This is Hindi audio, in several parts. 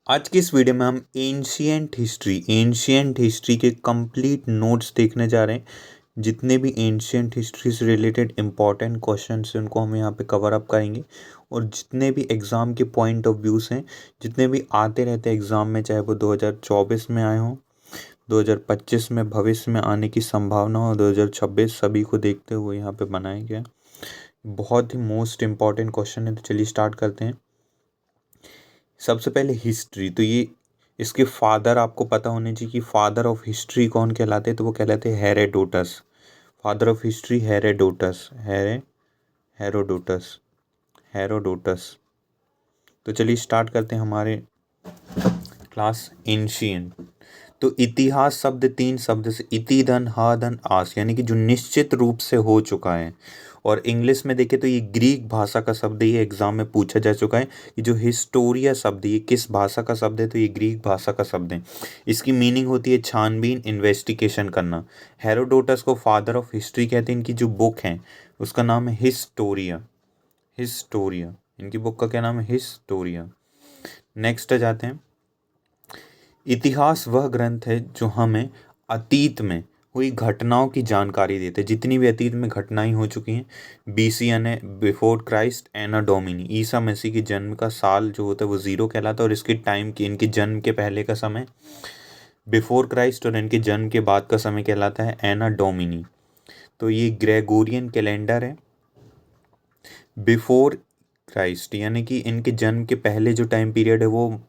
आज की इस वीडियो में हम एंशियंट हिस्ट्री के कंप्लीट नोट्स देखने जा रहे हैं। जितने भी एंशियंट हिस्ट्री से रिलेटेड इंपॉर्टेंट क्वेश्चंस हैं उनको हम यहाँ पे कवर अप करेंगे। और जितने भी एग्ज़ाम के पॉइंट ऑफ व्यूज़ हैं, जितने भी आते रहते हैं एग्ज़ाम में, चाहे वो 2024 में आए हों, 2025 में भविष्य में आने की संभावना हो, 2026, सभी को देखते हुए यहाँ पे बनाया गया। बहुत ही मोस्ट इम्पॉर्टेंट क्वेश्चन है, तो चलिए स्टार्ट करते हैं। सबसे पहले हिस्ट्री, तो ये इसके फादर आपको पता होने चाहिए कि फादर ऑफ हिस्ट्री कौन कहलाते हैं। तो वो कहलाते हैं Herodotus. Father of history Herodotus, Herodotus, Herodotus. तो चलिए स्टार्ट करते हैं हमारे क्लास एंशियंट। तो इतिहास शब्द 3 शब्द से इति धन हा धन आस, यानी कि जो निश्चित रूप से हो चुका है। और इंग्लिश में देखें तो ये ग्रीक भाषा का शब्द है, ये एग्जाम में पूछा जा चुका है कि जो हिस्टोरिया शब्द है ये किस भाषा का शब्द है। तो ये ग्रीक भाषा का शब्द है। इसकी मीनिंग होती है छानबीन, इन्वेस्टिगेशन करना। हेरोडोटस को फादर ऑफ हिस्ट्री कहते हैं। इनकी जो बुक है उसका नाम है हिस्टोरिया। हिस्टोरिया, इनकी बुक का क्या नाम है? हिस्टोरिया। नेक्स्ट जाते हैं। इतिहास वह ग्रंथ है जो हमें अतीत में हुई घटनाओं की जानकारी देते हैं। जितनी भी अतीत में घटनाएं हो चुकी हैं, बीसी यानी बिफोर क्राइस्ट, एना डोमिनी, ईसा मसीह के जन्म का साल जो होता है वो ज़ीरो कहलाता है। और इसके टाइम की, इनके जन्म के पहले का समय बिफोर क्राइस्ट और इनके जन्म के बाद का समय कहलाता है एना डोमिनी। तो ये ग्रेगोरियन कैलेंडर है। बिफोर क्राइस्ट यानी कि इनके जन्म के पहले जो टाइम पीरियड है वो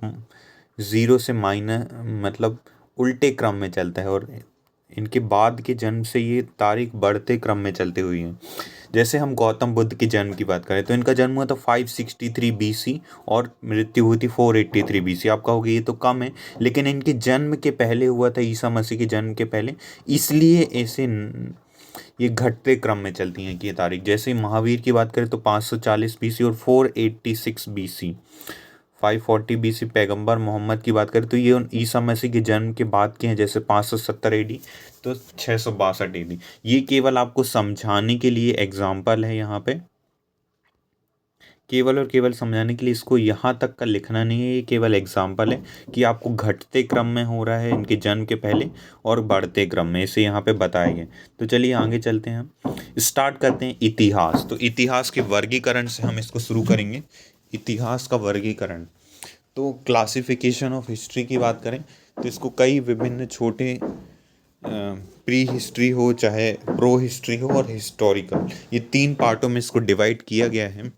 ज़ीरो से माइनस, मतलब उल्टे क्रम में चलता है। और इनके बाद के जन्म से ये तारीख बढ़ते क्रम में चलती हुई है। जैसे हम गौतम बुद्ध के जन्म की बात करें तो इनका जन्म हुआ था 563 बीसी और मृत्यु हुई थी 483 बीसी। आप कहोगे ये तो कम है, लेकिन इनके जन्म के पहले हुआ था, ईसा मसीह के जन्म के पहले, इसलिए ऐसे ये घटते क्रम में चलती हैं कि ये तारीख। जैसे महावीर की बात करें तो 540 बीसी और 486 बीसी। 540 बीसी पैगंबर मोहम्मद की बात करें तो ये ईसा मसीह के जन्म के बाद के हैं। जैसे 570 एडी तो 662 एडी। ये केवल आपको समझाने के लिए एग्जाम्पल है यहाँ पे, केवल और केवल समझाने के लिए। इसको यहाँ तक का लिखना नहीं है, ये केवल एग्जाम्पल है कि आपको घटते क्रम में हो रहा है इनके जन्म के पहले और बढ़ते क्रम में, इसे यहाँ पे बताया गया। तो चलिए आगे चलते हैं, हम स्टार्ट करते हैं इतिहास। तो इतिहास के वर्गीकरण से हम इसको शुरू करेंगे। इतिहास का वर्गीकरण, तो क्लासिफिकेशन ऑफ हिस्ट्री की बात करें तो इसको कई विभिन्न छोटे प्री हिस्ट्री हो, चाहे प्रो हिस्ट्री हो और हिस्टोरिकल, ये 3 पार्टों में इसको डिवाइड किया गया है।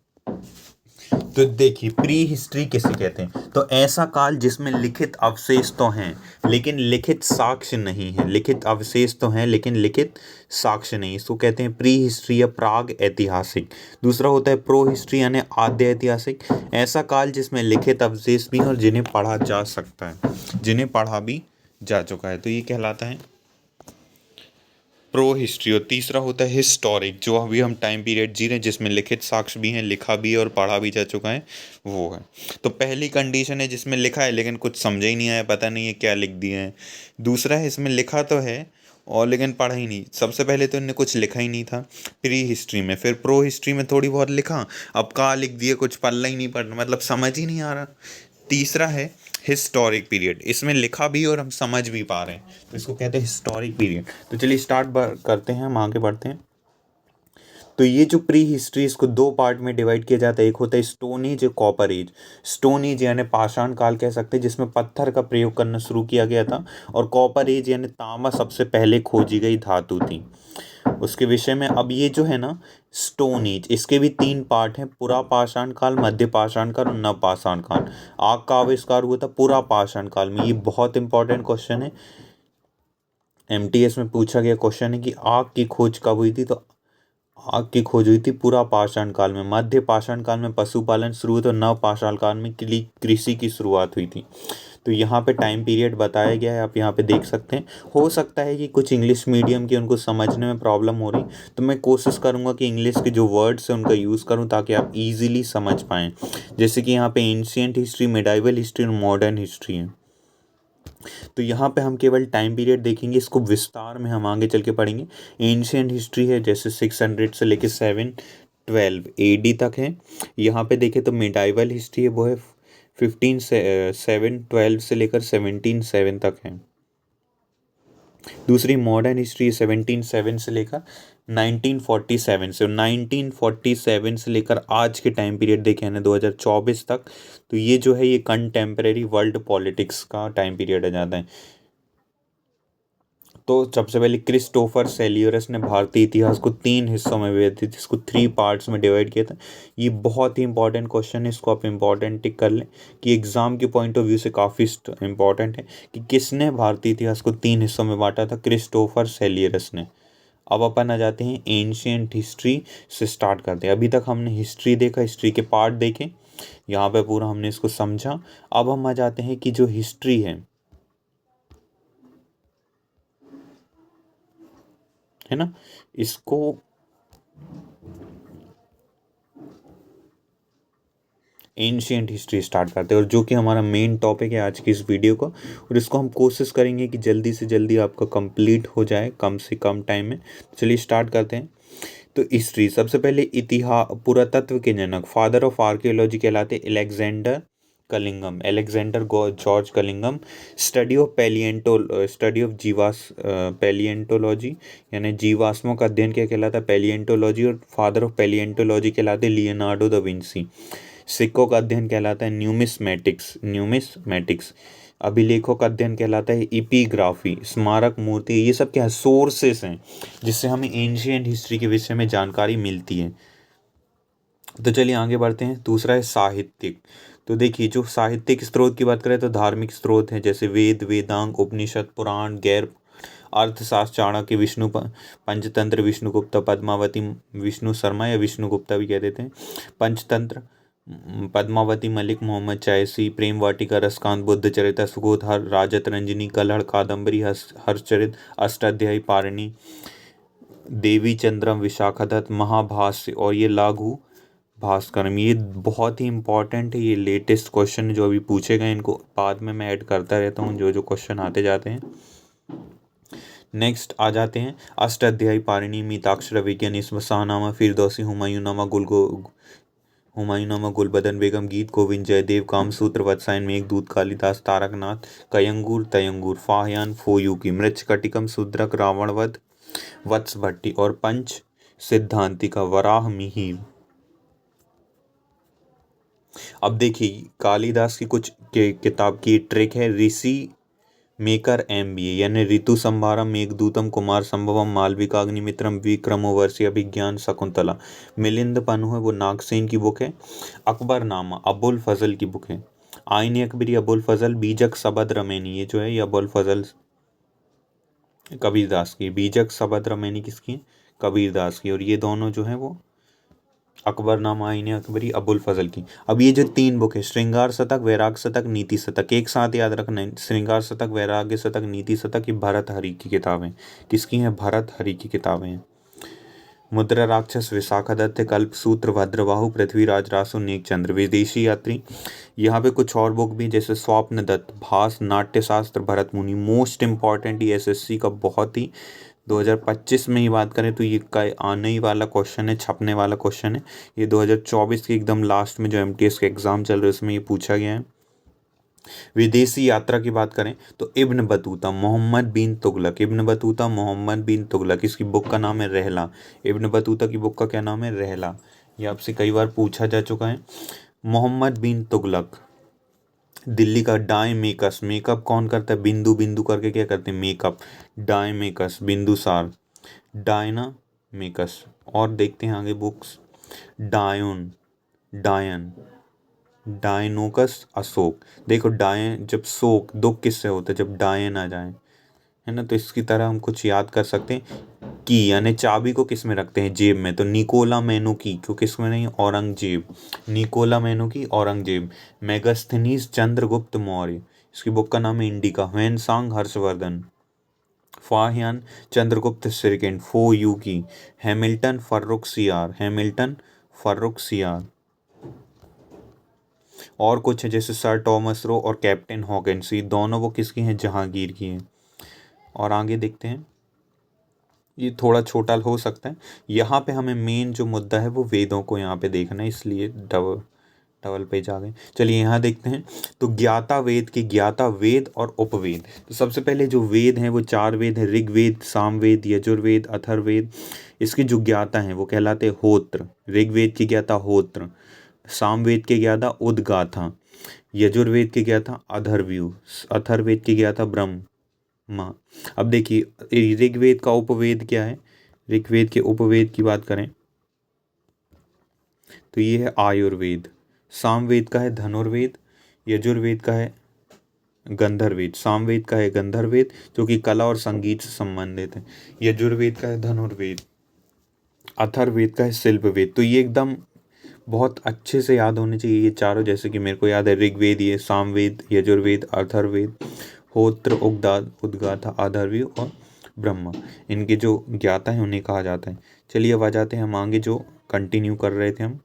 तो देखिए, प्री हिस्ट्री किसे कहते हैं? तो ऐसा काल जिसमें लिखित अवशेष तो हैं लेकिन लिखित साक्ष्य नहीं है। लिखित अवशेष तो हैं लेकिन लिखित साक्ष्य नहीं, इसको कहते हैं प्री हिस्ट्री या प्राग ऐतिहासिक। दूसरा होता है प्रो हिस्ट्री यानी आद्य ऐतिहासिक, ऐसा काल जिसमें लिखित अवशेष भी हैं और जिन्हें पढ़ा जा सकता है, जिन्हें पढ़ा भी जा चुका है, तो ये कहलाता है प्रो हिस्ट्री। और तीसरा होता है हिस्टोरिक, जो अभी हम टाइम पीरियड जी रहे हैं जिसमें लिखित साक्ष्य भी हैं, लिखा भी है और पढ़ा भी जा चुका है, वो है। तो पहली कंडीशन है जिसमें लिखा है लेकिन कुछ समझ ही नहीं आया, पता नहीं है क्या लिख दिए हैं। दूसरा है इसमें लिखा तो है और लेकिन पढ़ा ही नहीं। सबसे पहले तो इनने कुछ लिखा ही नहीं था प्री हिस्ट्री में, फिर प्रो हिस्ट्री में थोड़ी बहुत लिखा, अब कहाँ लिख दिए, कुछ पल्ला ही नहीं पढ़ना, मतलब समझ ही नहीं आ रहा। तीसरा है हिस्टोरिक पीरियड, इसमें लिखा भी और हम समझ भी पा रहे हैं, तो इसको कहते हैं हिस्टोरिक पीरियड। तो चलिए स्टार्ट करते हैं, हम आगे बढ़ते हैं। तो ये जो प्री हिस्ट्री, इसको 2 पार्ट में डिवाइड किया जाता है। एक होता है स्टोन एज और कॉपर एज। स्टोन एज यानी पाषाण काल कह सकते हैं, जिसमें पत्थर का प्रयोग करना शुरू किया गया था। और कॉपर एज यानी तांबा सबसे पहले खोजी गई धातु थी उसके विषय में। अब ये जो है ना स्टोन एज, इसके भी 3 पार्ट हैं, पुरा पाषाण काल, मध्य पाषाण काल और नव पाषाण काल। आग का आविष्कार हुआ था पुरा पाषाण काल में। ये बहुत इंपॉर्टेंट क्वेश्चन है, एमटीएस में पूछा गया क्वेश्चन है कि आग की खोज कब हुई थी। तो आग की खोज हुई थी पुरा पाषाण काल में। मध्य पाषाण काल में पशुपालन शुरू हुआ, तो नव पाषाण काल में कृषि की शुरुआत हुई थी। तो यहाँ पे टाइम पीरियड बताया गया है, आप यहाँ पे देख सकते हैं। हो सकता है कि कुछ इंग्लिश मीडियम के उनको समझने में प्रॉब्लम हो रही, तो मैं कोशिश करूँगा कि इंग्लिश के जो वर्ड्स हैं उनका यूज़ करूँ ताकि आप इजीली समझ पाएँ। जैसे कि यहाँ पे एंशियंट हिस्ट्री, मिडाइवल हिस्ट्री और मॉडर्न हिस्ट्री है। तो यहाँ पे हम केवल टाइम पीरियड देखेंगे, इसको विस्तार में हम आगे चल के पढ़ेंगे। एंशियंट हिस्ट्री है जैसे 600 से लेके 712 एडी तक है। यहाँ पे देखें तो मिडाइवल हिस्ट्री है वो है 12 से लेकर 17 तक है। दूसरी मॉडर्न हिस्ट्री 17 से लेकर 1947 से, 1947 से लेकर आज के टाइम पीरियड देखें ना 2024 तक, तो ये जो है ये कंटेम्प्रेरी वर्ल्ड पॉलिटिक्स का टाइम पीरियड आ जाता है। तो सबसे पहले क्रिस्टोफर सेल्यूरस ने भारतीय इतिहास को 3 हिस्सों में विभाजित, इसको 3 पार्ट्स में डिवाइड किया था। ये बहुत ही इंपॉर्टेंट क्वेश्चन है, इसको आप इंपॉर्टेंट टिक कर लें कि एग्जाम के पॉइंट ऑफ व्यू से काफ़ी इंपॉर्टेंट है कि किसने भारतीय इतिहास को 3 हिस्सों में बांटा था। क्रिस्टोफर सेल्यूरस ने। अब अपन आ जाते हैं एंशियंट हिस्ट्री से स्टार्ट करते हैं। अभी तक हमने हिस्ट्री देखा, हिस्ट्री के पार्ट देखे, यहाँ पे पूरा हमने इसको समझा। अब हम आ जाते हैं कि जो हिस्ट्री है ना, इसको एंशियंट हिस्ट्री स्टार्ट करते हैं, और जो कि हमारा मेन टॉपिक है आज की इस वीडियो का, और इसको हम कोशिश करेंगे कि जल्दी से जल्दी आपका कंप्लीट हो जाए कम से कम टाइम में। चलिए स्टार्ट करते हैं। तो हिस्ट्री, सबसे पहले इतिहास, पुरातत्व के जनक, फादर ऑफ आर्कियोलॉजी कहलाते अलेक्जेंडर कलिंगम, अलेक्जेंडर जॉर्ज कलिंगम। स्टडी ऑफ पैलियंटोलॉजी, यानी जीवाश्मों का अध्ययन क्या कहलाता है, पैलियंटोलॉजी। और फादर ऑफ पैलियंटोलॉजी कहलाते लियोनार्डो दा विंसी। सिक्कों का अध्ययन कहलाता है न्यूमिस्मेटिक्स। अभिलेखों का अध्ययन कहलाता है इपिग्राफी। स्मारक, मूर्ति, ये सब क्या है, सोर्सेस हैं जिससे हमें एंशियंट हिस्ट्री के विषय में जानकारी मिलती है। तो चलिए आगे बढ़ते हैं। दूसरा है साहित्यिक। तो देखिए, जो साहित्यिक स्रोत की बात करें तो धार्मिक स्रोत हैं जैसे वेद, वेदांग, उपनिषद, पुराण, गैर अर्थशास्त्र, चाणक्य, पंचतंत्र, विष्णुगुप्ता, पद्मावती, विष्णु शर्मा या विष्णुगुप्ता भी कह देते हैं, पंचतंत्र, पद्मावती, मलिक मोहम्मद चायसी, प्रेम वाटिका, रसकांत, बुद्ध चरित्र, सुगोधर, राजत रंजनी, कलहड़, कादम्बरी, हर्षचरित, अष्टाध्यायी पारणी, देवी चंद्रम, विशाखादत्त, महाभाष्य और ये लाघु भास्करम। ये बहुत ही इंपॉर्टेंट है, ये लेटेस्ट क्वेश्चन जो अभी पूछे गए, इनको बाद में मैं ऐड करता रहता हूँ जो जो क्वेश्चन आते जाते हैं। नेक्स्ट आ जाते हैं अष्टाध्यायी पारणी, मिताक्षर विज्ञान, शाहनामा, फिरदौसी, हुमायूंनामा, गुलबदन बेगम, गीत गोविंद, जयदेव, कामसूत्र, वत्सायन, मेघदूत, कालिदास, तारकनाथ, कयंगूर, तयंगूर, फाहयान, फोयूकी, मृच्छकटिकम, शूद्रक, रावणवध, वत्स भट्टी और पंच सिद्धांति का वराह मिहिर। अब देखिए, कालिदास की कुछ किताब की ट्रिक है, ऋषि मेकर MBA, यानी ऋतु संभारम, मेघदूतम, कुमार संभवम, मालविका अग्निमित्रम, विक्रमोर्वशी, अभिज्ञान शकुंतला। मिलिंद पन्नू है वो नागसेन की बुक है। अकबरनामा अबुल फजल की बुक है। आईन अकबरी अबुल फजल, बीजक सबद रमैनी, ये जो है ये अबुल फजल कबीरदास की, बीजक सबद रमैनी किसकी है, कबीरदास की। और ये दोनों जो है वो अकबरनामा, आईन अकबरी, अबुल फजल की। अब ये जो 3 बुक है, श्रृंगार शतक, वैराग शतक, नीति शतक, एक साथ याद रखना है, श्रृंगार शतक, वैराग्य शतक, नीति शतक, ये भरत हरि की किताबें। किसकी हैं, भरत हरि की किताबें हैं। मुद्रा राक्षस, विशाखादत्त, कल्पसूत्र, भद्रबाहु, पृथ्वीराज रासो, नेकचंद्र। विदेशी यात्री, यहाँ पे कुछ और बुक भी जैसे स्वप्न दत्त, भास, नाट्यशास्त्र, भरत मुनि। मोस्ट इंपॉर्टेंट, ये SSC का बहुत ही 2025 में ही बात करें तो ये का आने ही वाला क्वेश्चन है, छपने वाला क्वेश्चन है। ये 2024 के एकदम लास्ट में जो MTS के एग्ज़ाम चल रहे हैं उसमें ये पूछा गया है। विदेशी यात्रा की बात करें तो इब्न बतूता, मोहम्मद बिन तुगलक, इब्न बतूता, मोहम्मद बिन तुगलक, इसकी बुक का नाम है रहला। इब्न बतूता की बुक का क्या नाम है, रहला। ये आपसे कई बार पूछा जा चुका है। मोहम्मद बिन तुगलक, दिल्ली का डायमेकस, मेकअप कौन करता है, बिंदु बिंदु करके क्या करते हैं, मेकअप। डायमेकस, Bindusara, Diana makes. और देखते हैं आगे बुक्स, डायोन, डायन, डायनोकस, अशोक। देखो डायन, जब शोक दुख किससे होता है, जब डायन आ जाए, है ना, तो इसकी तरह हम कुछ याद कर सकते हैं। की यानी चाबी को किस में रखते हैं, जेब में, तो निकोला मेनुकी, क्यों किस में नहीं, Aurangzeb, Niccolao Manucci, Aurangzeb. Megasthenes, Chandragupta Maurya, इसकी बुक का नाम है Indica. Hiuen Tsang, Harshavardhana. Fahien, Chandragupta second, फो यूकी। Hamilton, Farrukhsiyar, Hamilton, Farrukhsiyar. और कुछ है जैसे सर टॉमस रो और कैप्टन हॉकिंस, ये दोनों वो किसकी हैं, जहांगीर की हैं। और आगे देखते हैं, ये थोड़ा छोटा हो सकता है। यहाँ पे हमें मेन जो मुद्दा है वो वेदों को यहाँ पे देखना है, इसलिए डबल पेज आ गए। चलिए यहाँ देखते हैं। तो ज्ञाता वेद के ज्ञाता वेद और उपवेद। तो सबसे पहले जो वेद हैं वो चार वेद हैं, ऋग्वेद, सामवेद, यजुर्वेद, अथर्ववेद। इसके जो ज्ञाता हैं वो कहलाते हैं होत्र। ऋग्वेद के ज्ञाता होत्र, सामवेद के ज्ञाता उद्गाथा, यजुर्वेद के ज्ञाता अथर्वयु, अथर्ववेद के ज्ञाता ब्रह्मा। अब देखिए ऋग्वेद का उपवेद क्या है। ऋग्वेद के उपवेद की बात करें तो ये है आयुर्वेद। सामवेद का है धनुर्वेद, यजुर्वेद का है गंधर्वेद, सामवेद का है गंधर्वेद जो कि कला और संगीत से संबंधित है, यजुर्वेद का है धनुर्वेद, अथर्ववेद का है शिल्पवेद। तो ये एकदम बहुत अच्छे से याद होने चाहिए ये चारों, जैसे कि मेरे को याद है ऋग्वेद, ये सामवेद, यजुर्वेद, अथर्ववेद, होत्र, उद्गाथा, अथर्ववेद और ब्रह्मा। इनके जो ज्ञाता है उन्हें कहा जाता है। चलिए अब आ जाते हैं हम आगे, जो कंटिन्यू कर रहे थे हम।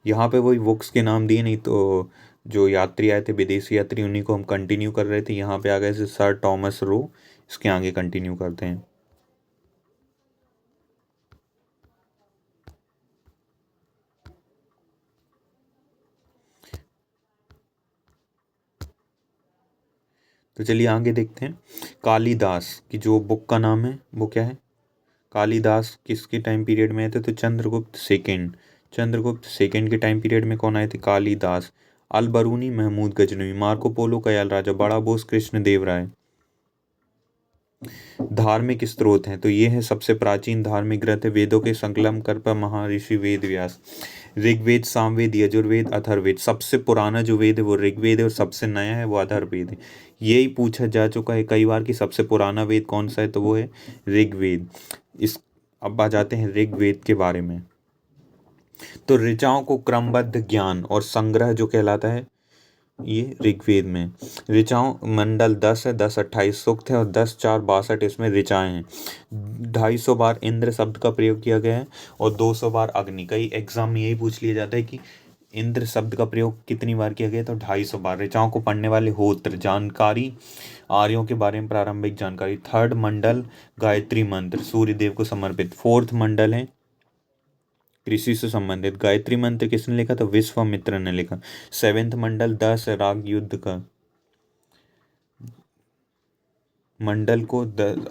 यहाँ पे वही बुक्स के नाम दिए नहीं, तो जो यात्री आए थे विदेशी यात्री उन्हीं को हम कंटिन्यू कर रहे थे। यहाँ पे आ गए सर टॉमस रो, इसके आगे कंटिन्यू करते हैं। तो चलिए आगे देखते हैं। कालिदास की जो बुक का नाम है वो क्या है। कालिदास किसके टाइम पीरियड में आए थे, तो चंद्रगुप्त सेकेंड। चंद्रगुप्त सेकेंड के टाइम पीरियड में कौन आए थे, Kalidasa. Al Biruni, Mahmud Ghaznavi, Marco Polo, कयाल राजा, बड़ा बोस, कृष्ण देव राय। धार्मिक स्रोत हैं तो ये है सबसे प्राचीन धार्मिक ग्रंथ है वेदों के संकलन कर पर महर्षि वेद व्यास। ऋग्वेद, सामवेद, यजुर्वेद, अथर्ववेद। सबसे पुराना जो वेद है वो ऋग्वेद है और सबसे नया है वो अथर्ववेद है। यही पूछा जा चुका है कई बार कि सबसे पुराना वेद कौन सा है, तो वो है ऋग्वेद। इस अब आ जाते हैं ऋग्वेद के बारे में। तो ऋचाओं को क्रमबद्ध ज्ञान और संग्रह जो कहलाता है ये ऋग्वेद में। ऋचाओं मंडल 10 है, 10 28 सूक्त है और 10 4 62 इसमें ऋचाएं हैं। 250 बार इंद्र शब्द का प्रयोग किया गया है और 200 बार अग्नि। कई एग्जाम में यही पूछ लिया जाता है कि इंद्र शब्द का प्रयोग कितनी बार किया गया, तो 250 बार। ऋचाओं को पढ़ने वाले होत्र, जानकारी आर्यों के बारे में प्रारंभिक जानकारी। थर्ड मंडल गायत्री मंत्र सूर्य देव को समर्पित। फोर्थ मंडल है कृषि से संबंधित। गायत्री मंत्र किसने लिखा, तो विश्वामित्र ने लिखा। सेवेंथ मंडल 10 राग युद्ध का।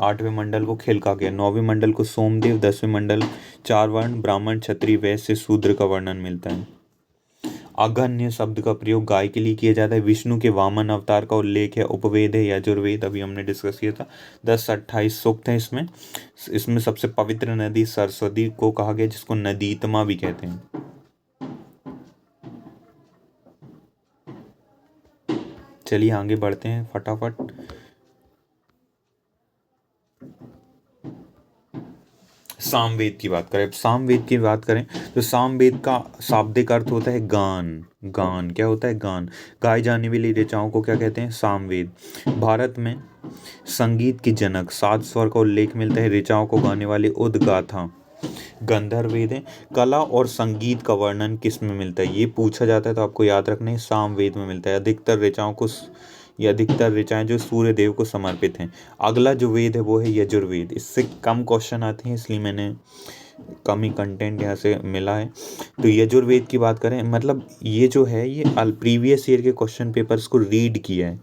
आठवें मंडल को खेल कहा गया। नौवें मंडल को सोमदेव। 10वें मंडल 4 वर्ण ब्राह्मण क्षत्रिय वैश्य शूद्र का वर्णन मिलता है। अगन्य शब्द का प्रयोग गाय के लिए किया जाता है। विष्णु के वामन अवतार का उल्लेख है। उपवेद है यजुर्वेद, अभी हमने डिस्कस किया था। 10 28 सूक्त हैं इसमें। इसमें सबसे पवित्र नदी सरस्वती को कहा गया, जिसको नदीतमा भी कहते हैं। चलिए आगे बढ़ते हैं फटाफट। सामवेद की बात करें, सामवेद की बात करें तो सामवेद का शाब्दिक अर्थ होता है गान। गान क्या होता है, गान। गाए जाने वाली ऋचाओं को क्या कहते हैं, सामवेद। भारत में संगीत के जनक 7 स्वर का उल्लेख मिलता है। ऋचाओं को गाने वाले उद्गाथा गंधर्ववेद है। कला और संगीत का वर्णन किस में मिलता है, ये पूछा जाता है तो आपको याद रखना है सामवेद में मिलता है। अधिकतर ऋचाओं को ये अधिकतर ऋचाएं जो सूर्य देव को समर्पित हैं। अगला जो वेद है वो है यजुर्वेद। इससे कम क्वेश्चन आते हैं इसलिए मैंने कम ही कंटेंट यहाँ से मिला है। तो यजुर्वेद की बात करें, मतलब ये जो है ये प्रीवियस ईयर के क्वेश्चन पेपर्स को रीड किया है।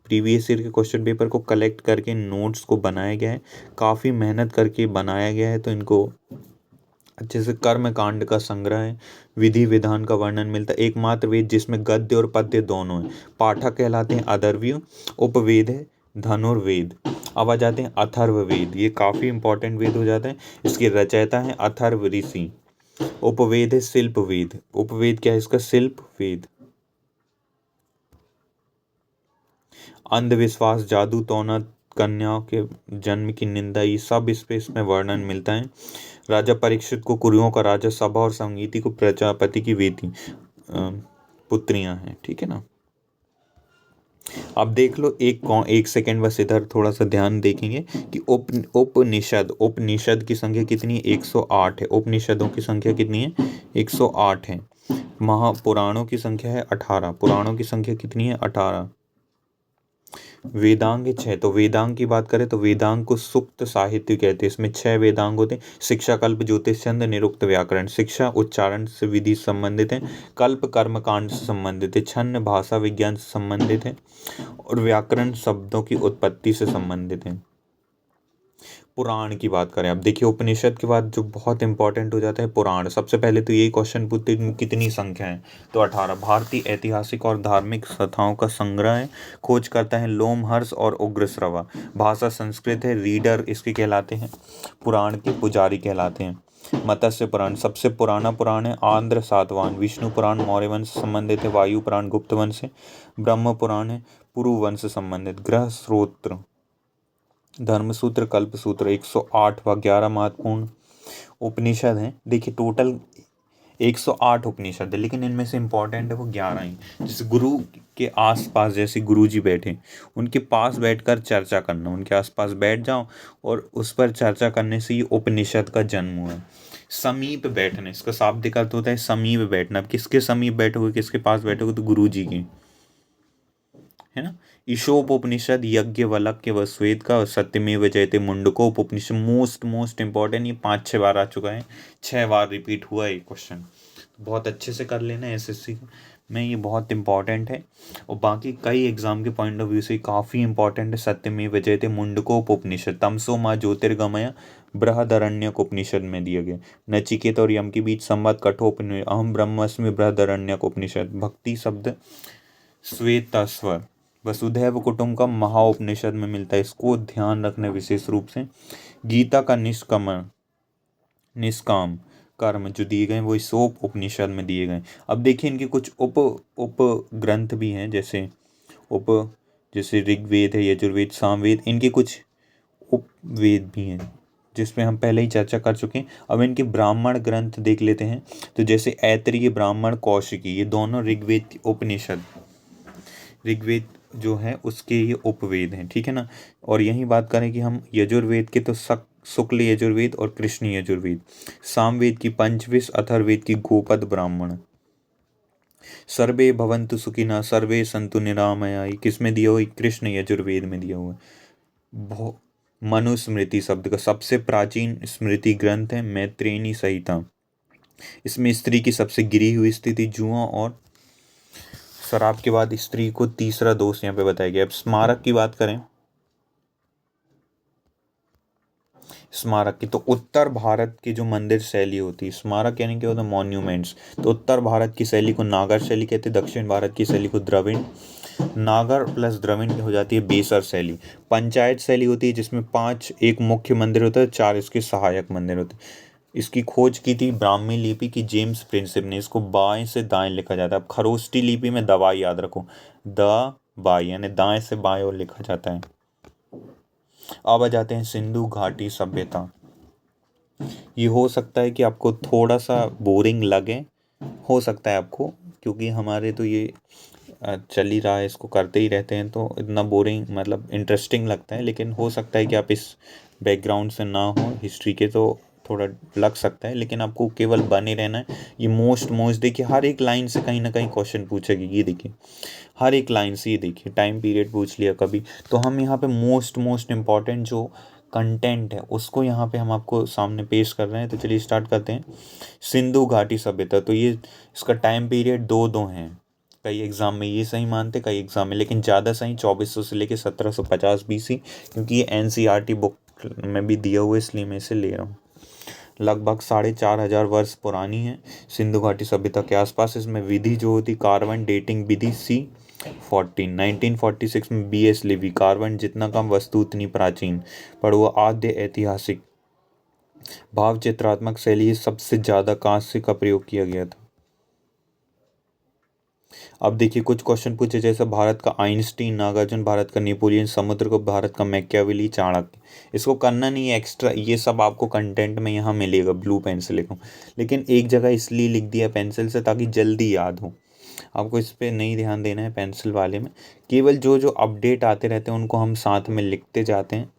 प्रीवियस ईयर के क्वेश्चन पेपर को कलेक्ट करके नोट्स को बनाया गया है, काफ़ी मेहनत करके बनाया गया है। तो इनको अच्छे से कर्म कांड का संग्रह है। विधि विधान का वर्णन मिलता है। एकमात्र वेद जिसमें गद्य और पद्य दोनों है। पाठक कहलाते हैं अथर्वयु। उपवेद है धनुर्वेद। अब आ जाते हैं अथर्ववेद, ये काफ़ी इंपॉर्टेंट वेद हो जाता है। इसके रचयिता है अथर्व ऋषि। उपवेद है शिल्पवेद। उपवेद क्या है इसका, शिल्प वेद। अंधविश्वास, जादू टोना, कन्याओं के जन्म की निंदा, ये सब इसमें वर्णन मिलता है। राजा परीक्षित को कुरुओं का राजा, सभा और संगीति को प्रजापति की वेदी पुत्रियां हैं, ठीक है ना। अब देख लो एक सेकंड बस इधर थोड़ा सा ध्यान देखेंगे कि उपनिषद की संख्या कितनी है, 108 है। उपनिषदों की संख्या कितनी है, 108 है। महापुराणों की संख्या है 18। पुराणों की संख्या कितनी है, 18। वेदांग 6। तो वेदांग की बात करें तो वेदांग को सुप्त साहित्य कहते हैं। इसमें 6 वेदांग होते हैं। शिक्षा, कल्प, ज्योतिष, छंद, निरुक्त, व्याकरण। शिक्षा उच्चारण से विधि से संबंधित है। कल्प कर्म कांड से संबंधित है। छंद भाषा विज्ञान से संबंधित है। और व्याकरण शब्दों की उत्पत्ति से संबंधित है। पुराण की बात करें, अब देखिए उपनिषद के बाद जो बहुत इंपॉर्टेंट हो जाता है पुराण। सबसे पहले तो यही क्वेश्चन पूछते हैं इनमें कितनी संख्या है, तो 18। भारतीय ऐतिहासिक और धार्मिक कथाओं का संग्रह है। खोज करता है लोमहर्ष और उग्रश्रवा। भाषा संस्कृत है। रीडर इसके कहलाते हैं, पुराण के पुजारी कहलाते हैं। मत्स्य पुराण सबसे पुराना पुराण है। आंध्र सातवाहन। विष्णु पुराण मौर्य वंश से संबंधित है। वायु पुराण गुप्त वंश से। ब्रह्म पुराण है पुरु वंश से संबंधित। ग्रह स्त्रोत्र, धर्मसूत्र, कल्पसूत्र। 108 व 11 महत्वपूर्ण उपनिषद हैं। देखिए टोटल 108 उपनिषद है, लेकिन इनमें से इम्पोर्टेंट है वो 11 ही। जैसे गुरु के आसपास, जैसे गुरु जी बैठे, उनके पास बैठकर चर्चा करना, उनके आसपास बैठ जाओ और उस पर चर्चा करने से ये उपनिषद का जन्म हुआ है। समीप बैठना, इसका शाब्दिक अर्थ होता है समीप बैठना। अब किसके समीप बैठोगे, किसके पास बैठोगे, तो गुरु जी के, है ना। ईशोपनिषद यज्ञवल्क्य व श्वेत का, और सत्यमेव जयते मुंडकोपनिषद मोस्ट मोस्ट इंपॉर्टेंट। ये 5-6 बार आ चुका है, 6 बार रिपीट हुआ है ये क्वेश्चन। बहुत अच्छे से कर लेना एसएससी में, ये बहुत इंपॉर्टेंट है। और बाकी कई एग्जाम के पॉइंट ऑफ व्यू से काफ़ी इंपॉर्टेंट है। सत्यमेव जयते मुंडकोपनिषद। तमसो माँ ज्योतिर्गमय बृहदरण्यक उपनिषद में दिया गया। नचिकेत और यम के बीच संवाद कठोपनिषद। अहम ब्रह्मस्मि बृहदरण्यक उपनिषद। भक्ति शब्द श्वेताश्वर। वसुधैव कुटुंबकम महाउपनिषद में मिलता है, इसको ध्यान रखना विशेष रूप से। गीता का निष्काम कर्म जो दिए गए वो ईसोप उपनिषद में दिए गए। अब देखिए इनके कुछ उप उप ग्रंथ भी हैं, जैसे उप जैसे ऋग्वेद है, यजुर्वेद, सामवेद। इनके कुछ उपवेद भी हैं जिसमें हम पहले ही चर्चा कर चुके हैं। अब इनके ब्राह्मण ग्रंथ देख लेते हैं। तो जैसे ऐतरेय, ब्राह्मण, कौशिकी, ये दोनों ऋग्वेद के उपनिषद, ऋग्वेद जो है उसके ये उपवेद हैं, ठीक है ना। और यही बात करें कि हम यजुर्वेद के, तो शुक्ल यजुर्वेद और कृष्ण यजुर्वेद। सामवेद की पंचविश, अथर्ववेद की गोपद ब्राह्मण। सर्वे भवन्तु सुखिनः सर्वे सन्तु निरामया, किस में दिया हुआ है, कृष्ण यजुर्वेद में दिया हुआ है। मनुस्मृति शब्द का सबसे प्राचीन स्मृति ग्रंथ है मैत्रेयी संहिता। इसमें स्त्री की सबसे गिरी हुई स्थिति, जुआ और शराब के बाद स्त्री को तीसरा दोष यहाँ पे बताया गया। अब स्मारक की बात करें, स्मारक की, तो उत्तर भारत की जो मंदिर शैली होती है, स्मारक यानी क्या होता है, मॉन्यूमेंट्स। तो उत्तर भारत की शैली को नागर शैली कहते हैं। दक्षिण भारत की शैली को द्रविड़। नागर प्लस द्रविड़ हो जाती है बेसर शैली। पंचायत शैली होती है जिसमें 5 एक मुख्य मंदिर होता है, 4 इसके सहायक मंदिर होते हैं। इसकी खोज की थी ब्राह्मी लिपि की जेम्स प्रिंसिप ने। इसको बाएं से दाएं लिखा जाता है। अब खरोष्टी लिपि में दवाई याद रखो, द बाई यानी दाएं से बाएं और लिखा जाता है। अब आ जाते हैं सिंधु घाटी सभ्यता। ये हो सकता है कि आपको थोड़ा सा बोरिंग लगे, हो सकता है आपको, क्योंकि हमारे तो ये चल ही रहा है, इसको करते ही रहते हैं, तो इतना बोरिंग मतलब इंटरेस्टिंग लगता है। लेकिन हो सकता है कि आप इस बैकग्राउंड से ना हो हिस्ट्री के, तो थोड़ा लग सकता है, लेकिन आपको केवल बने रहना है। ये मोस्ट देखिए हर एक लाइन से कहीं ना कहीं क्वेश्चन पूछेगी। ये देखिए हर एक लाइन से, ये देखिए टाइम पीरियड पूछ लिया कभी, तो हम यहाँ पे मोस्ट इम्पॉर्टेंट जो कंटेंट है उसको यहाँ पे हम आपको सामने पेश कर रहे हैं। तो चलिए स्टार्ट करते हैं। सिंधु घाटी सभ्यता, तो ये इसका टाइम पीरियड दो हैं। कई एग्ज़ाम में ये सही मानते, कई एग्ज़ाम में, लेकिन ज़्यादा सही 2400 से लेकर 1750 BC, क्योंकि ये NCERT बुक में भी दिया हुआ है, इसलिए मैं इसे ले रहा हूँ। लगभग 4500 वर्ष पुरानी है सिंधु घाटी सभ्यता के आसपास। इसमें विधि जो होती, कार्बन डेटिंग विधि C14। 1946 में BS लिवी, कार्बन जितना कम वस्तु उतनी प्राचीन, पर वो आद्य ऐतिहासिक भाव चित्रात्मक शैली, सबसे ज़्यादा कांस्य का प्रयोग किया गया था। अब देखिए कुछ क्वेश्चन पूछे, जैसे भारत का आइंस्टीन, नागार्जुन भारत का नेपोलियन, समुद्र को भारत का मैकियावेली, चाणक्य। इसको करना नहीं है एक्स्ट्रा, ये सब आपको कंटेंट में यहाँ मिलेगा ब्लू पेन से लिखो, लेकिन एक जगह इसलिए लिख दिया पेंसिल से ताकि जल्दी याद हो। आपको इस पर नहीं ध्यान देना है पेंसिल वाले में, केवल जो जो अपडेट आते रहते हैं उनको हम साथ में लिखते जाते हैं।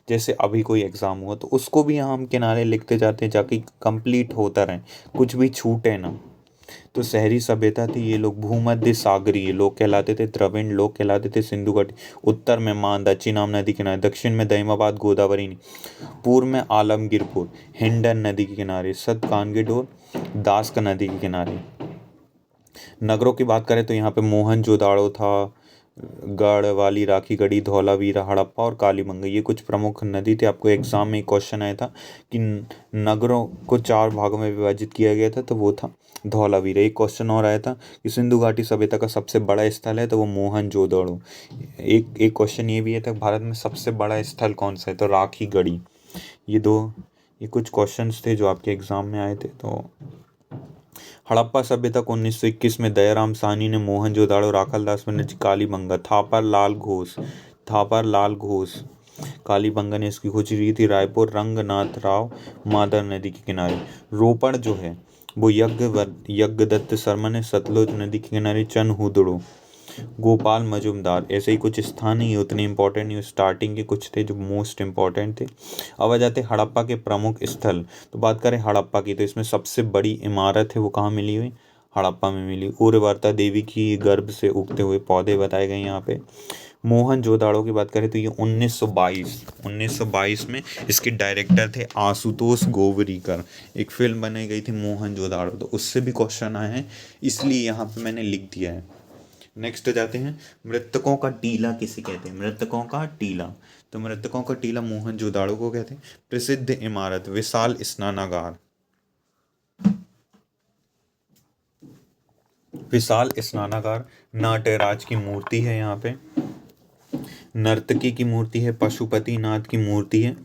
जैसे अभी कोई एग्ज़ाम हुआ तो उसको भी यहाँ हम किनारे लिखते जाते हैं, जाके कंप्लीट होता रहे, कुछ भी छूटे ना। तो शहरी सभ्यता थी, ये लोग भूमध्य सागरीय लोग कहलाते थे, द्रविड़ लोग कहलाते थे, सिंधु घाटी, उत्तर में मान, दक्षिणाम नदी किनारे, दक्षिण में दहिमाबाद गोदावरी, पूर्व में आलमगीरपुर, हिंडन नदी के किनारे, सत कानगेडोर, दास का नदी के किनारे। नगरों की बात करें तो यहाँ पे मोहनजोदाड़ो था, गढ़ वाली, राखी गढ़ी, धौलावीरा, हड़प्पा और कालीबंगा, ये कुछ प्रमुख नदी थे। आपको एग्जाम में क्वेश्चन आया था कि नगरों को 4 भागों में विभाजित किया गया था, तो वो था धौलावीरा। एक क्वेश्चन और आया था कि सिंधु घाटी सभ्यता का सबसे बड़ा स्थल है, तो वो मोहनजोदड़ो। एक एक क्वेश्चन ये भी है था, भारत में सबसे बड़ा स्थल कौन सा है, तो राखी गढ़ी। ये कुछ क्वेश्चंस थे जो आपके एग्जाम में आए थे। तो हड़प्पा सभ्यता को 1921 में दयाराम साहनी ने मोहनजोदाड़ो, राखालदास बनर्जी, कालीबंगा, थापर लाल घोष कालीबंगा ने इसकी खोज की थी। रायपुर रंगनाथ राव मादर नदी के किनारे। रोपड़ जो है वो यज्ञदत्त शर्मा ने सतलुज नदी के किनारे। चनहुदड़ो, गोपाल मजुमदार। ऐसे ही कुछ स्थान ही उतने इंपॉर्टेंट नहीं, स्टार्टिंग के कुछ थे जो मोस्ट इंपॉर्टेंट थे। अब आ जाते हड़प्पा के प्रमुख स्थल। तो बात करें हड़प्पा की, तो इसमें सबसे बड़ी इमारत है वो कहाँ मिली हुई, हड़प्पा में मिली। उर्वरता देवी की गर्भ से उगते हुए पौधे बताए गए यहाँ पे। मोहनजोदाड़ो की बात करें तो ये 1922 में इसके डायरेक्टर थे आशुतोष गोवरीकर। एक फिल्म बनाई गई थी मोहनजोदाड़ो, तो उससे भी क्वेश्चन आए हैं, इसलिए यहाँ पे मैंने लिख दिया है। नेक्स्ट जाते हैं, मृतकों का टीला किसे कहते हैं, मृतकों का टीला। तो मृतकों का टीला मोहनजोदाड़ो को कहते हैं। प्रसिद्ध इमारत विशाल स्नानागार, विशाल स्नानागार। नटराज की मूर्ति है यहाँ पे, नर्तकी की मूर्ति है, पशुपति नाथ की मूर्ति है।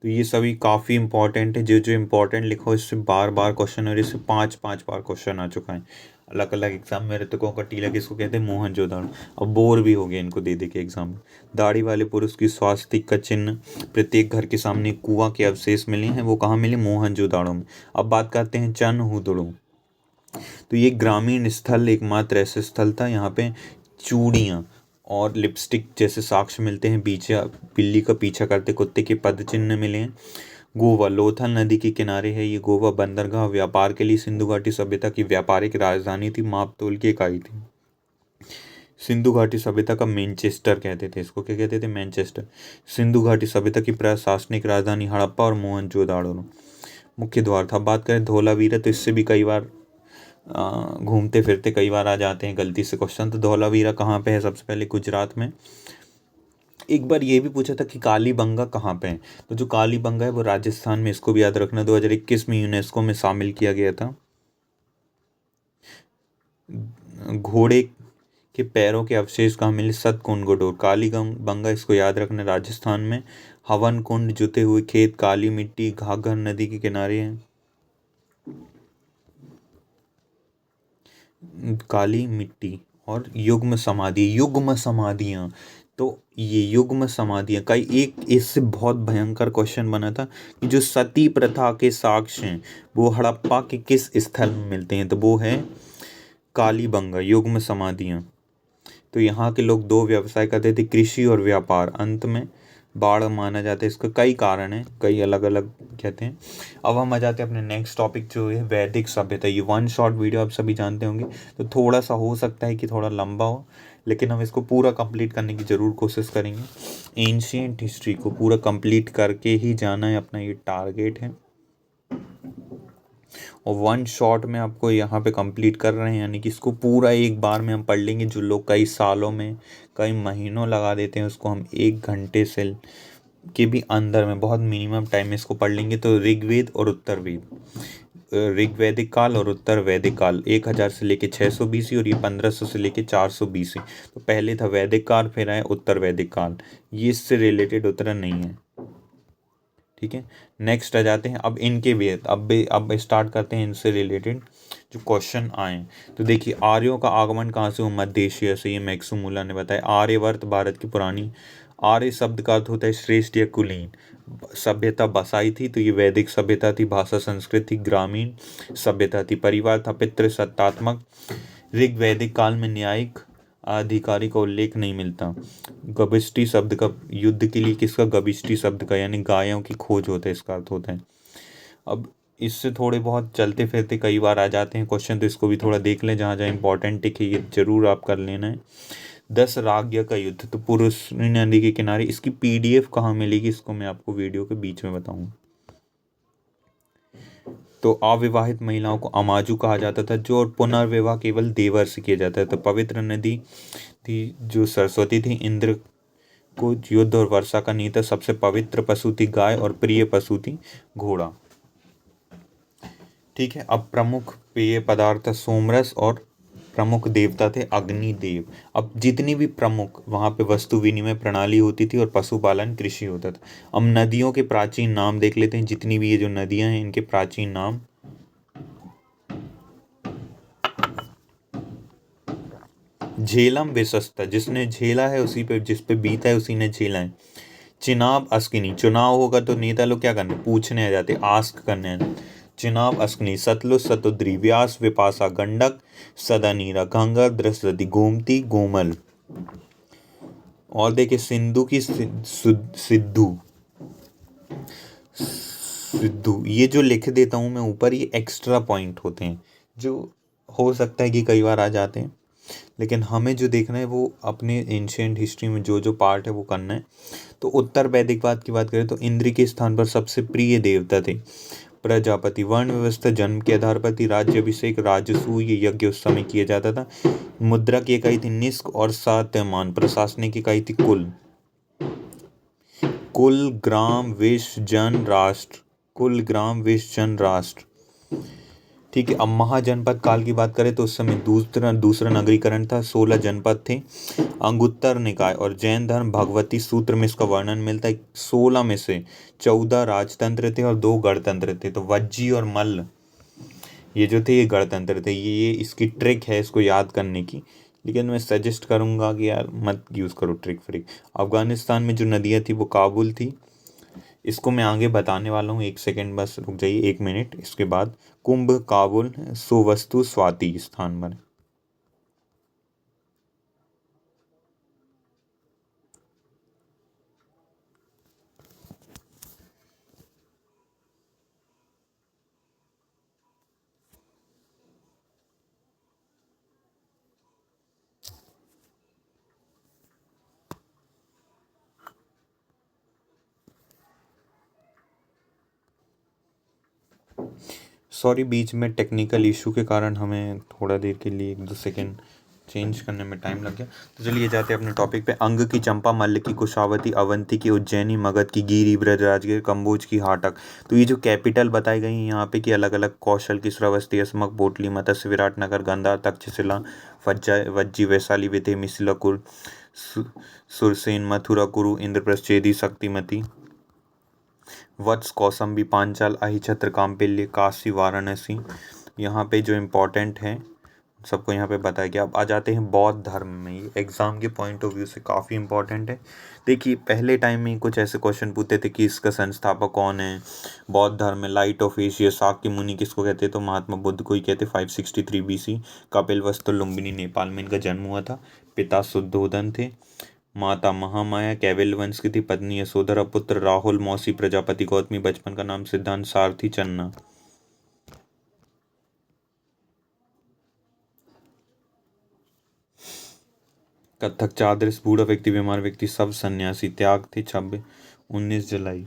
तो ये सभी काफ़ी इंपॉर्टेंट है, जो जो इम्पोर्टेंट लिखो इससे बार बार क्वेश्चन, और इससे 5 बार क्वेश्चन आ चुका है अलग अलग एग्जाम में। मृतकों का टीला किसको कहते हैं, मोहनजोदाड़ो। अब बोर भी हो गया इनको दे दे के एग्जाम में। दाढ़ी वाले पुरुष की स्वास्तिक का चिन्ह, प्रत्येक घर के सामने कुआं के अवशेष मिले हैं, वो कहाँ मिले, मोहनजोदाड़ो में। अब बात करते हैं चनहुदड़ो। तो ये ग्रामीण स्थल एकमात्र ऐसे स्थल था यहाँ पे चूड़ियाँ और लिपस्टिक जैसे साक्ष्य मिलते हैं। पीछे बिल्ली का पीछा करते कुत्ते के पद चिन्ह मिले हैं। गोवा लोथल नदी के किनारे है ये गोवा बंदरगाह, व्यापार के लिए सिंधु घाटी सभ्यता की व्यापारिक राजधानी थी, माप तोल की इकाई थी। सिंधु घाटी सभ्यता का मैनचेस्टर कहते थे इसको, क्या कहते थे, मैनचेस्टर। सिंधु घाटी सभ्यता की प्रशासनिक राजधानी हड़प्पा और मोहनजोदाड़ो मुख्य द्वार था। बात करें धौलावीरा, तो इससे भी कई बार घूमते फिरते कई बार आ जाते हैं गलती से क्वेश्चन। तो धौलावीरा कहाँ पे है, सबसे पहले गुजरात में। एक बार ये भी पूछा था कि कालीबंगा कहाँ पे है, तो जो कालीबंगा है वो राजस्थान में, इसको भी याद रखना। 2021 में यूनेस्को में शामिल किया गया था। घोड़े के पैरों के अवशेष कहाँ मिले, सतकुंडगडोर। कालीबंगा इसको याद रखना, राजस्थान में। हवन कुंड, जुते हुए खेत, काली मिट्टी, घाघर नदी के किनारे हैं। काली मिट्टी और युग्म समाधियाँ। तो ये युग्म समाधियाँ कई एक इससे बहुत भयंकर क्वेश्चन बना था कि जो सती प्रथा के साक्ष्य हैं वो हड़प्पा के किस स्थल में मिलते हैं, तो वो है कालीबंगा, युग्म समाधियाँ। तो यहाँ के लोग 2 व्यवसाय करते थे, कृषि और व्यापार। अंत में बाढ़ माना जाता है, इसका कई कारण हैं, कई अलग अलग कहते हैं। अब हम आ जाते हैं अपने नेक्स्ट टॉपिक जो है वैदिक सभ्यता। ये 1 शॉट वीडियो आप सभी जानते होंगे, तो थोड़ा सा हो सकता है कि थोड़ा लंबा हो, लेकिन हम इसको पूरा कंप्लीट करने की ज़रूर कोशिश करेंगे। एंशियंट हिस्ट्री को पूरा कंप्लीट करके ही जाना है, अपना ये टारगेट है। और 1 शॉट में आपको यहाँ पे कंप्लीट कर रहे हैं, यानी कि इसको पूरा एक बार में हम पढ़ लेंगे। जो लोग कई सालों में, कई महीनों लगा देते हैं, उसको हम 1 घंटे से के भी अंदर में, बहुत मिनिमम टाइम में इसको पढ़ लेंगे। तो ऋग्वेद और उत्तरवेद, ऋग्वैदिक काल और उत्तर वैदिक काल 1000 से लेके 600 BC, और ये 1500 से लेके 400 BC। तो पहले था वैदिक काल, फिर आए उत्तर वैदिक काल। ये इससे रिलेटेड उत्तर नहीं है, ठीक है। नेक्स्ट आ जाते हैं अब इनके भी, अब स्टार्ट करते हैं इनसे रिलेटेड जो क्वेश्चन आए। तो देखिए, आर्यों का आगमन कहाँ से हुआ, मध्य एशिया से, ये मैक्सुमुला ने बताया। आर्यवर्त भारत की पुरानी, आर्य शब्द का अर्थ होता है श्रेष्ठ या कुलीन। सभ्यता बसाई थी, तो ये वैदिक सभ्यता थी। भाषा संस्कृति ग्रामीण सभ्यता थी। परिवार था पितृ सत्तात्मक। ऋग्वैदिक काल में न्यायिक अधिकारी का उल्लेख नहीं मिलता। गविष्टि शब्द का, युद्ध के लिए किसका, गविष्टि शब्द का, यानी गायों की खोज होता है, इसका अर्थ होता है। अब इससे थोड़े बहुत चलते फिरते कई बार आ जाते हैं क्वेश्चन, तो इसको भी थोड़ा देख लें, जहाँ जहाँ इंपॉर्टेंट टिक है ये जरूर आप कर लेना है। 10 राज्य का युद्ध, तो पुरुषनी नदी के किनारे, इसकी पीडीएफ कहाँ मिलेगी इसको मैं आपको वीडियो के बीच में बताऊंगा। तो अविवाहित महिलाओं को अमाजू कहा जाता था, जो और पुनर्विवाह केवल देवर से किया जाता है। तो पवित्र नदी थी जो सरस्वती थी, इंद्र को युद्ध और वर्षा का नहीं था, सबसे पवित्र पशु थी गाय और प्रिय पशु थी घोड़ा। ठीक है, अब प्रमुख पेय पदार्थ सोमरस और प्रमुख देवता थे अग्निदेव। अब जितनी भी प्रमुख वहाँ पे वस्तु विनिमय प्रणाली होती थी और पशुपालन कृषि होता था। अब नदियों के प्राचीन नाम देख लेते हैं, जितनी भी ये जो नदियां हैं इनके प्राचीन नाम। झेलम विशस्ता, जिसने झेला है उसी पे, जिस पे बीता है उसी ने झेला है। चिनाब अस्किनी, चुनाव होगा तो नेता लोग क्या करने, पूछने आ जाते, आस्क करने आ। चिनाब अस्किनी, सतलुज सतुद्री, व्यास विपाशा, गंडक सदानीरा, गंगा द्रस्वती, गोमती गोमल। और देखिए सिंधु की सिद्धू, सिद्धू, ये जो लिख देता हूँ मैं ऊपर, ये एक्स्ट्रा पॉइंट होते हैं जो हो सकता है कि कई बार आ जाते हैं, लेकिन हमें जो देखना है वो अपने एंशियंट हिस्ट्री में जो जो पार्ट है वो करना है। तो उत्तर वैदिकवाद की बात करें तो इंद्र के स्थान पर सबसे प्रिय देवता थे प्रजापति। वर्ण व्यवस्था जन्म के आधार पर थी। राज्यभिषेक राजसूय यज्ञ उस समय किया जाता था। मुद्रा की इकाई थी निष्क और सात्यमान। प्रशासनिक इकाई थी कुल। कुल ग्राम विश्व जन राष्ट्र, कुल ग्राम विश्व जन राष्ट्र। ठीक है, अब महाजनपद काल की बात करें तो उस समय दूसरा दूसरा नगरीकरण था। 16 जनपद थे। अंगुत्तर निकाय और जैन धर्म भगवती सूत्र में इसका वर्णन मिलता है। 16 में से 14 राजतंत्र थे और 2 गणतंत्र थे। तो वज्जी और मल्ल ये जो थे ये गणतंत्र थे। ये इसकी ट्रिक है इसको याद करने की, लेकिन मैं सजेस्ट करूंगा कि यार मत यूज़ करो ट्रिक फ्रिक। अफगानिस्तान में जो नदियाँ थी वो काबुल थी। इसको मैं आगे बताने वाला हूँ, एक सेकेंड बस रुक जाइए, 1 मिनट। इसके बाद कुंभ काबुल सोवस्तु स्वाति स्थान पर। सॉरी, बीच में टेक्निकल इशू के कारण हमें थोड़ा देर के लिए 1-2 सेकेंड चेंज करने में टाइम लग गया। तो चलिए जाते हैं अपने टॉपिक पे। अंग की चंपा, मल्ल की कुशावती, अवंती की उज्जैनी, मगध की गिरी, ब्रजराजगीर, कम्बोज की हाटक। तो ये जो कैपिटल बताई गई हैं यहाँ पे कि अलग अलग, कौशल की श्रावस्ती, असमक, पोटली, मत्स्य, विराटनगर, गांधार, तक्षशिला, वज्जी, वैशाली, विधे, मिथिलापुर, सुरसेन, मथुरा, कुरु, इंद्रप्रस्थ, चेदी, शक्तिमती, वत्स, कौसंबी, पांचाल, अहिछत्र, काम्पिल्य, काशी, वाराणसी। यहाँ पे जो इम्पोर्टेंट है सबको यहाँ पे बताया गया। अब आ जाते हैं बौद्ध धर्म में। ये एग्जाम के पॉइंट ऑफ व्यू से काफ़ी इंपॉर्टेंट है। देखिए पहले टाइम में कुछ ऐसे क्वेश्चन पूछते थे कि इसका संस्थापक कौन है। बौद्ध धर्म में लाइट ऑफ एशिया, शाक्य मुनि किसको कहते, तो महात्मा बुद्ध को ही कहते। 563 BC। कपिलवस्तु लुम्बिनी, नेपाल में इनका जन्म हुआ था। पिता शुद्धोदन थे। माता महामाया कैविल वंश की थी। पत्नी यशोधरा, पुत्र राहुल, मौसी प्रजापति गौतमी, बचपन का नाम सिद्धांत, सारथी चन्ना। कथक, चादृश, बूढ़ा व्यक्ति, बीमार व्यक्ति, सब सन्यासी। त्याग थे 19 जुलाई।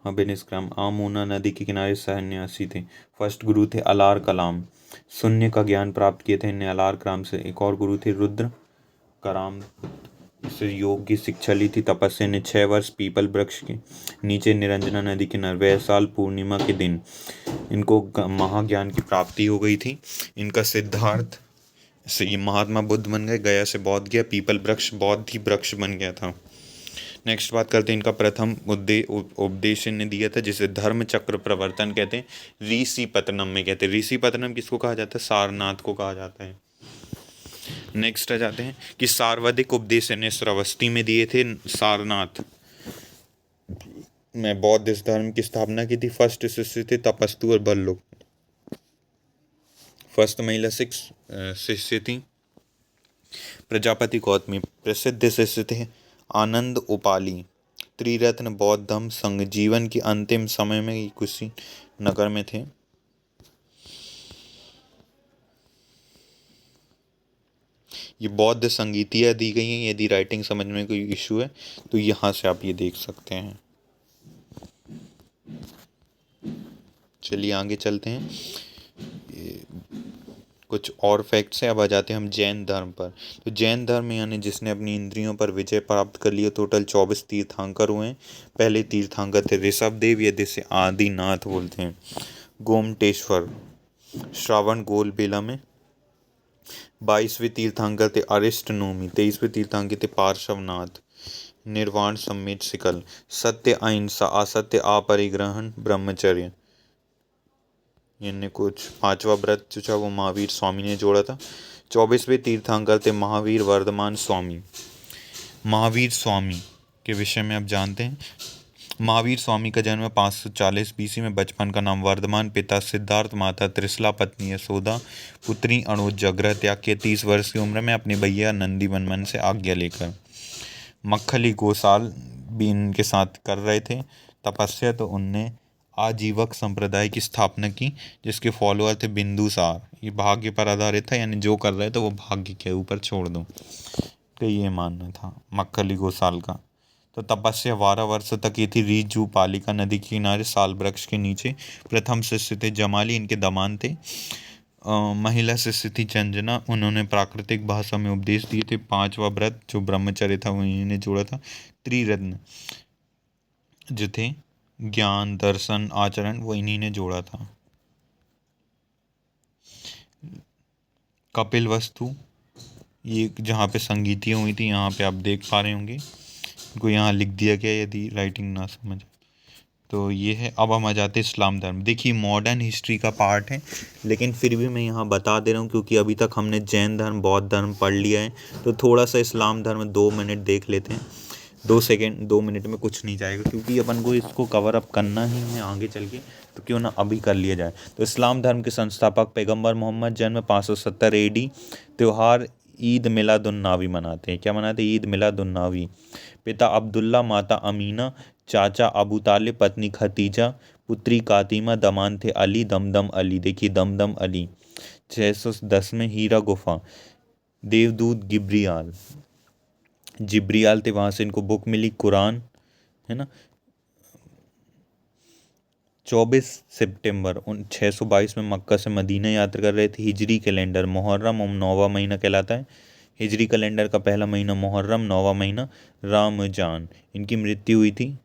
अभिनिष्क्रम, आमोना नदी के किनारे सन्यासी थे। फर्स्ट गुरु थे अलार कलाम। शून्य का ज्ञान प्राप्त किए थे इन्हें अलार कलाम से। एक और गुरु थे रुद्र कराम, से योग की शिक्षा ली थी। तपस्या ने 6 वर्ष पीपल वृक्ष के नीचे निरंजना नदी किनारे, वैशाल पूर्णिमा के दिन इनको महाज्ञान की प्राप्ति हो गई थी। इनका सिद्धार्थ से ये महात्मा बुद्ध बन गए। गया से बौद्ध गया। पीपल वृक्ष बौद्ध ही वृक्ष बन गया था। नेक्स्ट बात करते हैं इनका प्रथम उपदेश ने दिया था जिसे धर्म चक्र प्रवर्तन कहते हैं। ऋषि पतनम में कहते हैं। ऋषि पतनम किसको कहा जाता है, सारनाथ को कहा जाता है। नेक्स्ट आ जाते हैं कि सार्वधिक उपदेश ने श्रावस्ती में दिए थे। सारनाथ में बौद्ध धर्म की स्थापना की थी। फर्स्ट शिष्य थे तपस्तु और बल्लुक। फर्स्ट महिला शिष्य थी प्रजापति गौतमी। प्रसिद्ध शिष्य थे आनंद उपाली। त्रिरत्न बौद्ध धम्म संघ, जीवन के अंतिम समय में ये कुशीनगर में थे। ये बौद्ध संगीतियाँ दी गई हैं, यदि राइटिंग समझने में कोई इशू है तो यहाँ से आप ये देख सकते हैं। चलिए आगे चलते हैं, कुछ और फैक्ट्स हैं। अब आ जाते हैं हम जैन धर्म पर। तो जैन धर्म यानी जिसने अपनी इंद्रियों पर विजय प्राप्त कर लिया, टोटल 24 तीर्थंकर हुए हैं। पहले तीर्थंकर थे ऋषभदेव, या जिसे आदिनाथ बोलते हैं, गोमटेश्वर, श्रावण गोलबेला में। 22वें तीर्थंकर थे अरिष्टनोमी, 23वें तीर्थंकर थे पार्श्वनाथ, निर्वाण समेत शिकल, सत्य अहिंसा, असत्य अपरिग्रहण, ब्रह्मचर्य। इनने कुछ 5वां व्रत जो था वो महावीर स्वामी ने जोड़ा था। 24वें तीर्थंकर थे महावीर वर्धमान स्वामी। महावीर स्वामी के विषय में आप जानते हैं। महावीर स्वामी का जन्म 540 BC में। बचपन का नाम वर्धमान, पिता सिद्धार्थ, माता त्रिशला, पत्नी यशोदा, पुत्री अणुजा। गृह त्याग के 30 वर्ष की उम्र में अपने भैया नंदी वर्मन से आज्ञा लेकर। मक्खली गोसाल भी इनके साथ कर रहे थे तपस्या, तो उनने आजीवक संप्रदाय की स्थापना की, जिसके फॉलोअर थे बिंदुसार। ये भाग्य पर आधारित था, यानी जो कर रहे थे वो भाग्य के ऊपर छोड़ दो, तो ये मानना था मक्खली गोसाल का। तो तपस्या 12 वर्ष तक ये थी। रीजू पालिका नदी के किनारे साल वृक्ष के नीचे। प्रथम शिष्य थे जमाली, इनके दमान थे। महिला शिष्य थी चंजना, उन्होंने प्राकृतिक भाषा में उपदेश दिए थे। 5वां व्रत जो ब्रह्मचर्य था वो इन्होंने जोड़ा था। त्रिरत्न जो थे ज्ञान, दर्शन, आचरण, वो इन्हीं ने जोड़ा था। कपिल वस्तु, ये जहाँ पे संगीतियाँ हुई थी, यहाँ पे आप देख पा रहे होंगे, इनको यहाँ लिख दिया गया यदि राइटिंग ना समझ तो ये है। अब हम आ जाते हैं इस्लाम धर्म। देखिए मॉडर्न हिस्ट्री का पार्ट है, लेकिन फिर भी मैं यहाँ बता दे रहा हूँ क्योंकि अभी तक हमने जैन धर्म, बौद्ध धर्म पढ़ लिया है, तो थोड़ा सा इस्लाम धर्म 2 मिनट देख लेते हैं। 2 मिनट में कुछ नहीं जाएगा, क्योंकि अपन को इसको कवर अप करना ही है आगे चल के, तो क्यों ना अभी कर लिया जाए। तो इस्लाम धर्म के संस्थापक पैगंबर मोहम्मद, जन्म 570 AD। त्यौहार ईद मिलादुन्नबी मनाते हैं। क्या मनाते हैं? ईद मिलादुन्नबी। पिता अब्दुल्ला, माता अमीना, चाचा अबू तालिब, पत्नी खतीजा, पुत्री कातिमा, दमान थे अली, दमदम अली। देखिए दमदम अली। 610 में हीरा गुफा, देवदूत जिब्रियाल थे, वहाँ से इनको बुक मिली कुरान, है ना। 24 सितंबर 622 में मक्का से मदीना यात्रा कर रहे थे। हिजरी कैलेंडर मुहर्रम 9वां महीना कहलाता है। हिजरी कैलेंडर का पहला महीना मुहर्रम, 9वां महीना रमजान। इनकी मृत्यु हुई थी